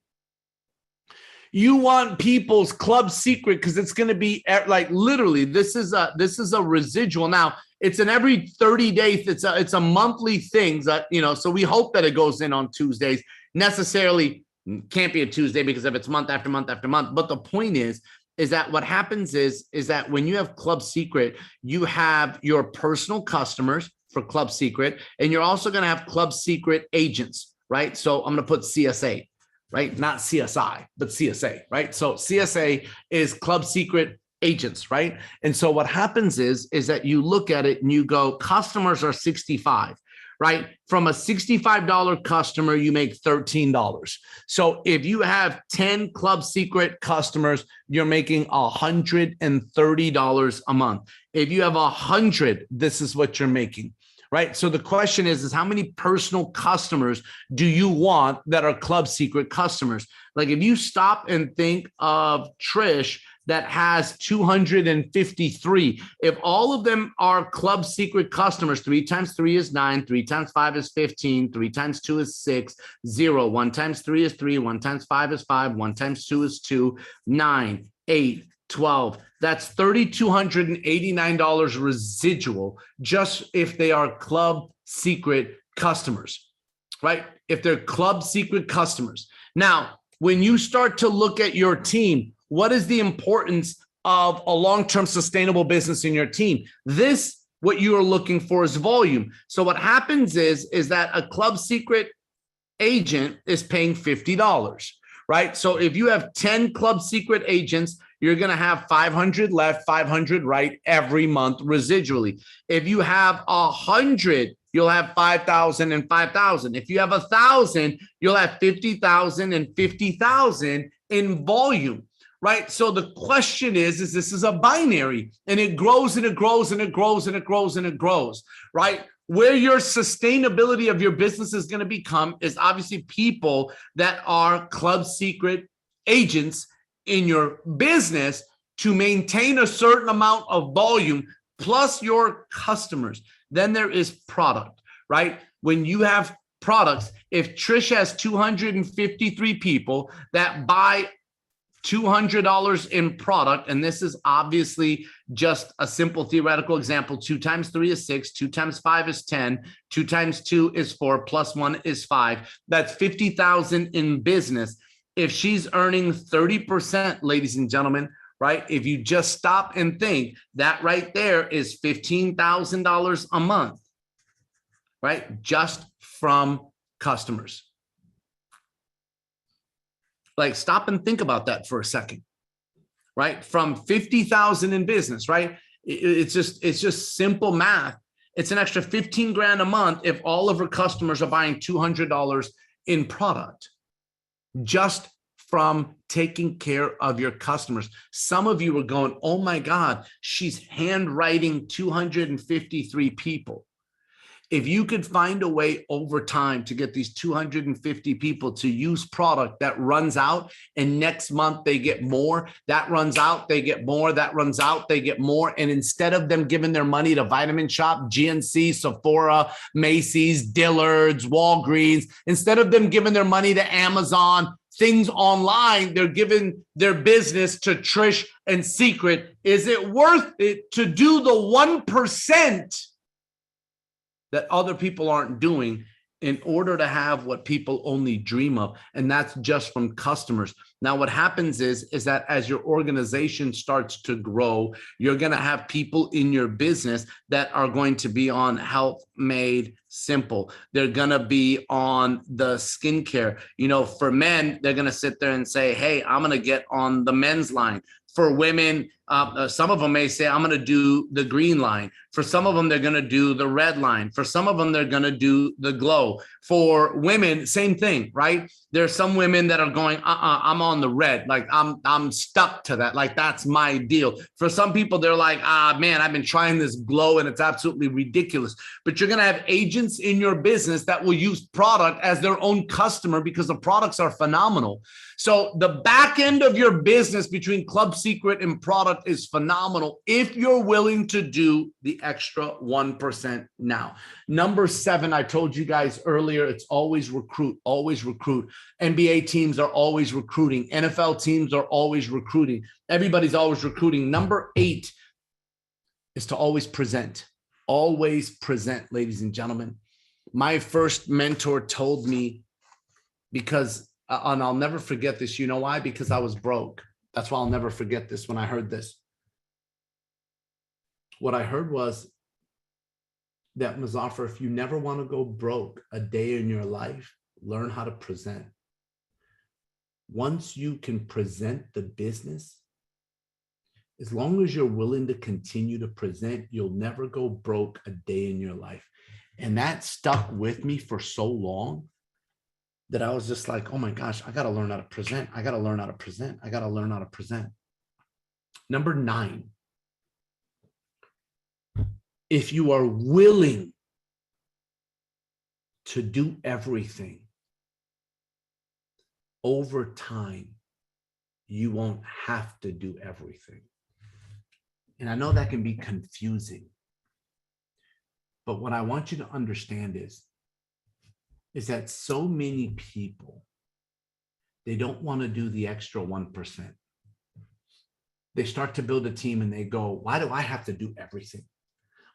You want people's Club Secret because it's going to be like literally this is a residual. Now it's an every 30 days. It's a monthly thing that, so we hope that it goes in on Tuesdays. Necessarily can't be a Tuesday because if it's month after month after month. But the point is that what happens is that when you have Club Secret, you have your personal customers for Club Secret, and you're also going to have Club Secret agents, right? So I'm going to put CSA. Right? Not CSI, but CSA, right? So CSA is Club Secret agents, right? And so what happens is that you look at it and you go, customers are 65, right? From a $65 customer, you make $13. So if you have 10 Club Secret customers, you're making $130 a month. If you have 100, this is what you're making. Right. So the question is how many personal customers do you want that are Club Secret customers? Like if you stop and think of Trish that has 253. If all of them are Club Secret customers, 3 times 3 is 9, 3 times 5 is 15, 3 times 2 is 6, 0, 1 times 3 is 3, 1 times 5 is 5, 1 times 2 is 2, 9, 8, 12. That's $3,289 residual just if they are Club Secret customers, right? If they're Club Secret customers. Now, when you start to look at your team, what is the importance of a long-term sustainable business in your team? What you are looking for is volume. So what happens is that a Club Secret agent is paying $50, right? So if you have 10 Club Secret agents, you're going to have 500 left, 500 right every month residually. If you have 100, you'll have 5,000 and 5,000. If you have 1,000, you'll have 50,000 and 50,000 in volume, right? So the question is this is a binary, and it grows and it grows and it grows and it grows and it grows, right? Where your sustainability of your business is going to become is obviously people that are Club Secret agents in your business to maintain a certain amount of volume plus your customers. Then there is product, right? When you have products, if Trish has 253 people that buy $200 in product, and this is obviously just a simple theoretical example, 2 times 3 is 6, 2 times 5 is 10, 2 times 2 is 4, plus 1 is 5. That's 50,000 in business. If she's earning 30%, ladies and gentlemen, right? If you just stop and think, that right there is $15,000 a month, right? Just from customers. Like, stop and think about that for a second, right? From 50,000 in business, right? It's just simple math. It's an extra 15 grand a month if all of her customers are buying $200 in product, just from taking care of your customers. Some of you are going, oh my God, she's handwriting 253 people. If you could find a way over time to get these 250 people to use product that runs out, and next month they get more, that runs out, they get more, that runs out, they get more. And instead of them giving their money to Vitamin Shop, GNC, Sephora, Macy's, Dillard's, Walgreens, instead of them giving their money to Amazon, things online, they're giving their business to Trish and Seacret. Is it worth it to do the 1% that other people aren't doing in order to have what people only dream of? And that's just from customers. Now, what happens is that as your organization starts to grow, you're going to have people in your business that are going to be on Health Made Simple. They're going to be on the skincare. You know, for men, they're going to sit there and say, hey, I'm going to get on the men's line. For women, some of them may say, I'm going to do the green line. For some of them, they're going to do the red line. For some of them, they're going to do the glow. For women, same thing, right? There are some women that are going, I'm on the red. Like, I'm stuck to that. Like, that's my deal. For some people, they're like, man, I've been trying this glow and it's absolutely ridiculous. But you're going to have agents in your business that will use product as their own customer because the products are phenomenal. So the back end of your business between Club Secret and product is phenomenal if you're willing to do the extra 1% now. Number 7, I told you guys earlier, it's always recruit, always recruit. NBA teams are always recruiting. NFL teams are always recruiting. Everybody's always recruiting. Number 8 is to always present. Always present, ladies and gentlemen. My first mentor told me, because, and I'll never forget this, you know why? Because I was broke. That's why I'll never forget this when I heard this. What I heard was that, Muzafer, if you never want to go broke a day in your life, learn how to present. Once you can present the business, as long as you're willing to continue to present, you'll never go broke a day in your life. And that stuck with me for so long that I was just like, oh my gosh, I got to learn how to present. I got to learn how to present. I got to learn how to present. Number 9, if you are willing to do everything, over time, you won't have to do everything. And I know that can be confusing. But what I want you to understand is that so many people, they don't want to do the extra 1%. They start to build a team and they go, why do I have to do everything?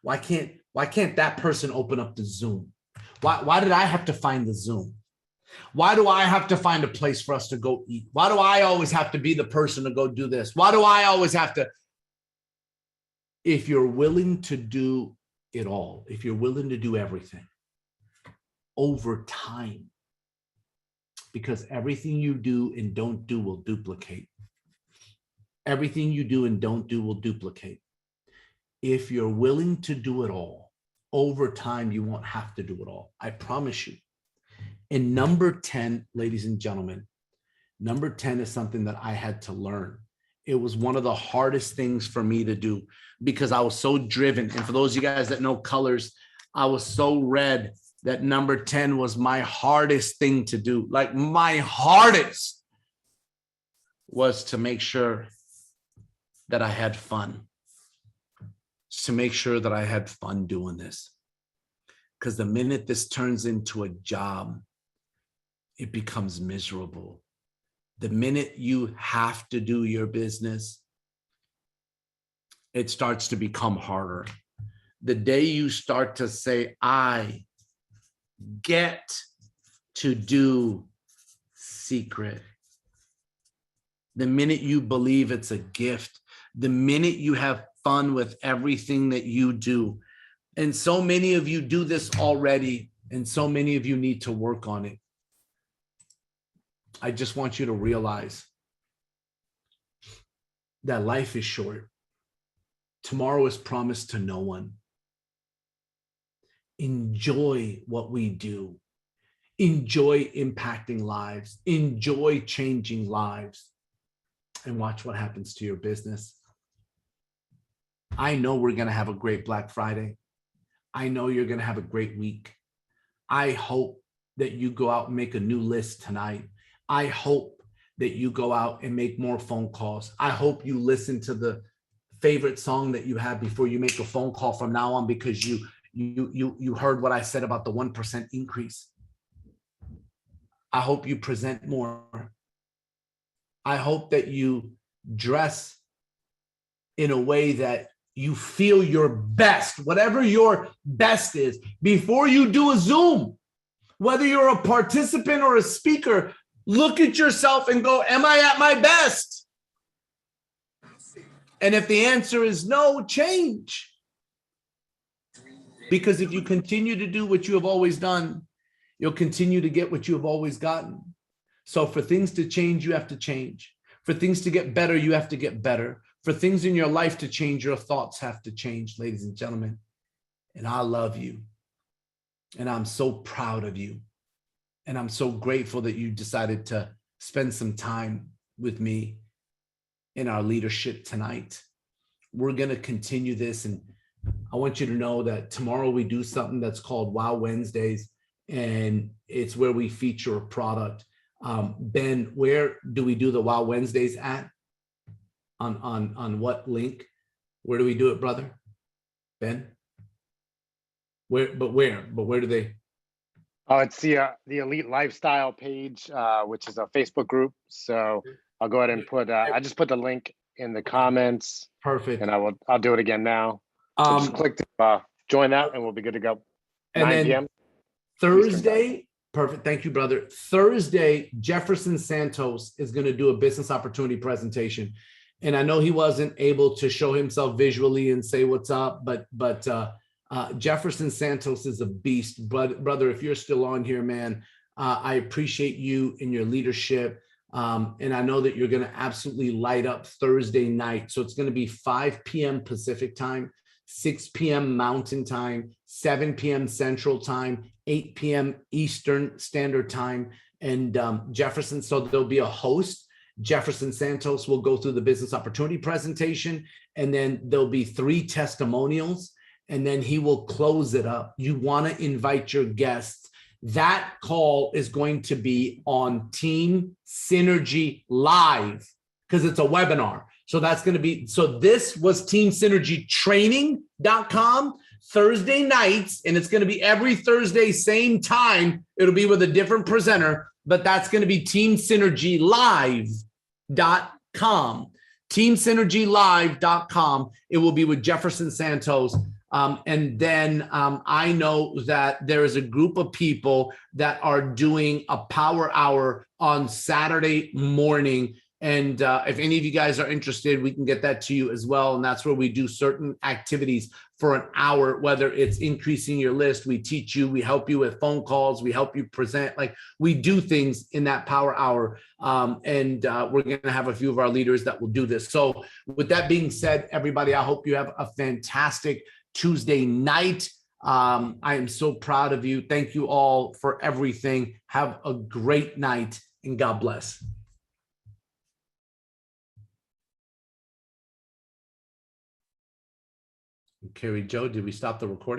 Why can't that person open up the Zoom? Why did I have to find the Zoom? Why do I have to find a place for us to go eat? Why do I always have to be the person to go do this? Why do I always have to? If you're willing to do it all, if you're willing to do everything over time, because everything you do and don't do will duplicate. Everything you do and don't do will duplicate. If you're willing to do it all, over time, you won't have to do it all. I promise you. And number 10, ladies and gentlemen, number 10 is something that I had to learn. It was one of the hardest things for me to do because I was so driven. And for those of you guys that know colors, I was so red that number 10 was my hardest thing to do. Like my hardest was to make sure that I had fun. To make sure that I had fun doing this. Because the minute this turns into a job, it becomes miserable. The minute you have to do your business, it starts to become harder. The day you start to say, I get to do Seacret, the minute you believe it's a gift, the minute you have fun with everything that you do, and so many of you do this already, and so many of you need to work on it. I just want you to realize that life is short. Tomorrow is promised to no one. Enjoy what we do. Enjoy impacting lives. Enjoy changing lives. And watch what happens to your business. I know we're going to have a great Black Friday. I know you're going to have a great week. I hope that you go out and make a new list tonight. I hope that you go out and make more phone calls. I hope you listen to the favorite song that you have before you make a phone call from now on, because you heard what I said about the 1% increase. I hope you present more. I hope that you dress in a way that you feel your best, whatever your best is, before you do a Zoom. Whether you're a participant or a speaker, look at yourself and go, am I at my best? And if the answer is no, change. Because if you continue to do what you have always done, you'll continue to get what you have always gotten. So for things to change, you have to change. For things to get better, you have to get better. For things in your life to change, your thoughts have to change, ladies and gentlemen. And I love you. And I'm so proud of you. And I'm so grateful that you decided to spend some time with me in our leadership tonight. We're going to continue this. And I want you to know that tomorrow we do something that's called Wow Wednesdays. And it's where we feature a product. Ben, where do we do the Wow Wednesdays at? On what link? Where do we do it, brother? Ben? Where do they? Oh, it's the Elite Lifestyle page, which is a Facebook group. So I'll go ahead and put. I just put the link in the comments. Perfect. And I'll do it again now. So just click to join that, and we'll be good to go. 9 p.m. Thursday. Perfect. Thank you, brother. Thursday, Jefferson Santos is going to do a business opportunity presentation. And I know he wasn't able to show himself visually and say what's up, but Jefferson Santos is a beast. Brother, if you're still on here, man, I appreciate you and your leadership. And I know that you're going to absolutely light up Thursday night. So it's going to be 5 p.m. Pacific time, 6 p.m. Mountain time, 7 p.m. Central time, 8 p.m. Eastern Standard Time. And Jefferson, so there'll be a host. Jefferson Santos will go through the business opportunity presentation, and then there'll be 3 testimonials, and then he will close it up. You want to invite your guests. That call is going to be on Team Synergy Live. because it's a webinar. So that's going to be, so this was teamsynergytraining.com Thursday nights, and it's going to be every Thursday, same time. It'll be with a different presenter, but that's going to be teamsynergylive.com. teamsynergylive.com. It will be with Jefferson Santos. And then I know that there is a group of people that are doing a power hour on Saturday morning. And if any of you guys are interested, we can get that to you as well. And that's where we do certain activities for an hour, whether it's increasing your list. We teach you, we help you with phone calls, we help you present, like we do things in that power hour. And we're going to have a few of our leaders that will do this. So with that being said, everybody, I hope you have a fantastic Tuesday night. I am so proud of you. Thank you all for everything. Have a great night and God bless. Carrie Joe, did we stop the recording?